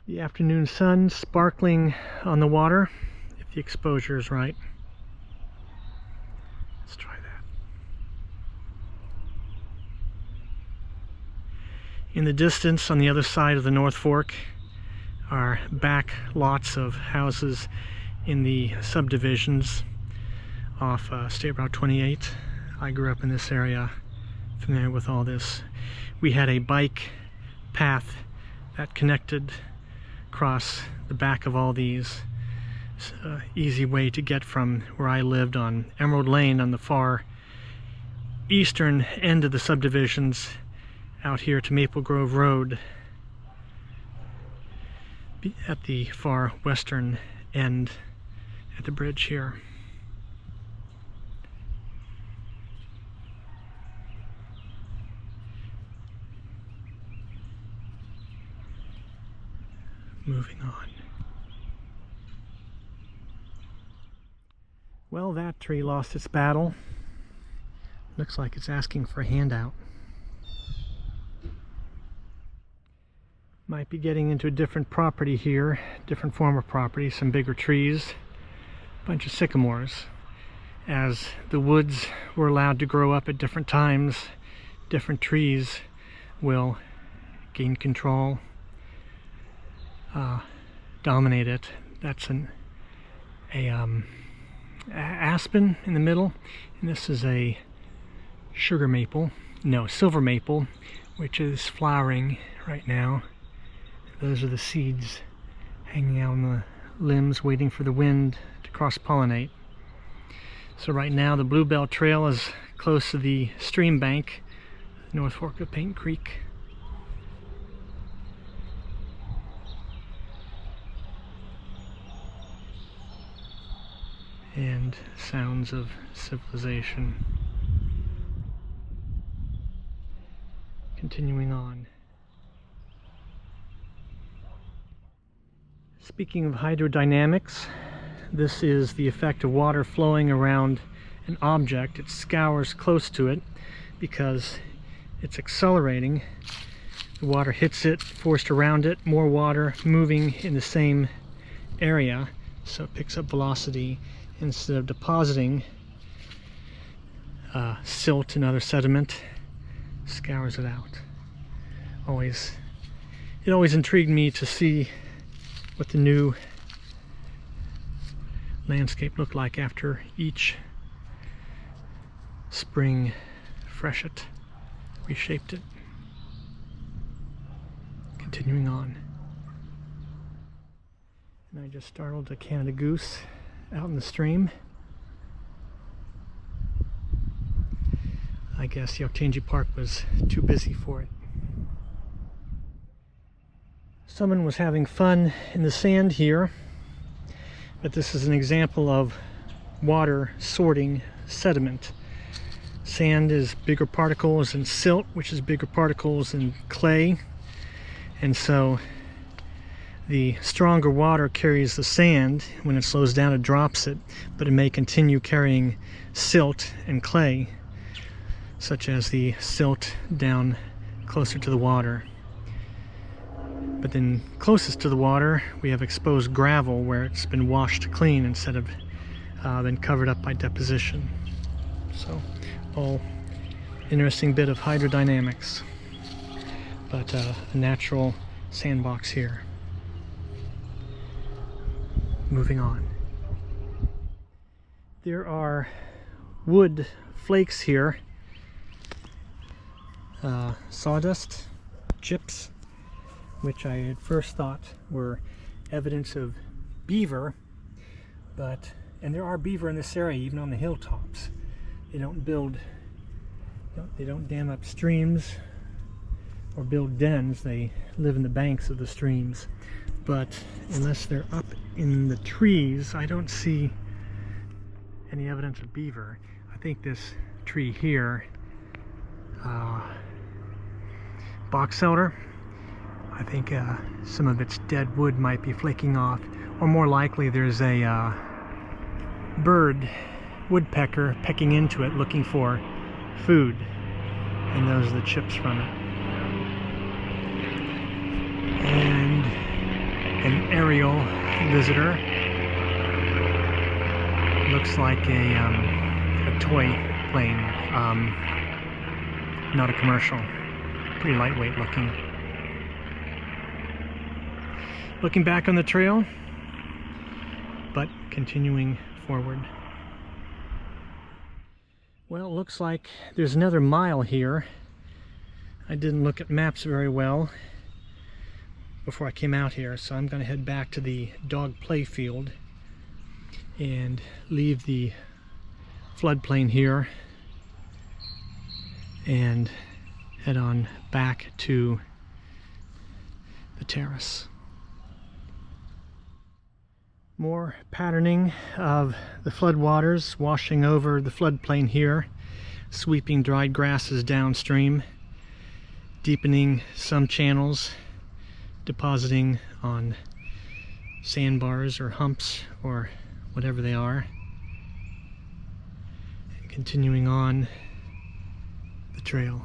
The afternoon sun sparkling on the water, if the exposure is right. Let's try that. In the distance, on the other side of the North Fork, are back lots of houses in the subdivisions off State Route 28. I grew up in this area, familiar with all this. We had a bike path that connected across the back of all these. It's an easy way to get from where I lived on Emerald Lane on the far eastern end of the subdivisions out here to Maple Grove Road at the far western end at the bridge here. Moving on. Well, that tree lost its battle. Looks like it's asking for a handout. Might be getting into a different property here, different form of property, some bigger trees, a bunch of sycamores. As the woods were allowed to grow up at different times, different trees will gain control, dominate it. That's an aspen in the middle, and this is a silver maple, which is flowering right now. Those are the seeds hanging out on the limbs, waiting for the wind to cross-pollinate. So right now the Bluebell Trail is close to the stream bank, North Fork of Paint Creek. And sounds of civilization. Continuing on. Speaking of hydrodynamics, this is the effect of water flowing around an object. It scours close to it because it's accelerating. The water hits it, forced around it, more water moving in the same area, so it picks up velocity. Instead of depositing silt and other sediment, scours it out. It always intrigued me to see what the new landscape looked like after each spring freshet reshaped it. Continuing on. And I just startled a Canada goose out in the stream. I guess the Octangie Park was too busy for it. Someone was having fun in the sand here, but this is an example of water sorting sediment. Sand is bigger particles than silt, which is bigger particles than clay, and so the stronger water carries the sand. When it slows down, it drops it, but it may continue carrying silt and clay, such as the silt down closer to the water. But then closest to the water, we have exposed gravel where it's been washed clean instead of been covered up by deposition. So, all interesting bit of hydrodynamics, but a natural sandbox here. Moving on. There are wood flakes here, sawdust, chips, which I at first thought were evidence of beaver, and there are beaver in this area, even on the hilltops. They don't dam up streams or build dens. They live in the banks of the streams. But unless they're up in the trees, I don't see any evidence of beaver. I think this tree here, box elder, I think some of its dead wood might be flaking off, or more likely there's a woodpecker pecking into it looking for food, and those are the chips from it. And an aerial visitor. Looks like a toy plane, not a commercial. Pretty lightweight looking. Looking back on the trail, but continuing forward. Well, it looks like there's another mile here. I didn't look at maps very well before I came out here, so I'm going to head back to the dog play field and leave the floodplain here and head on back to the terrace. More patterning of the floodwaters washing over the floodplain here, sweeping dried grasses downstream, deepening some channels, depositing on sandbars or humps or whatever they are, and continuing on the trail.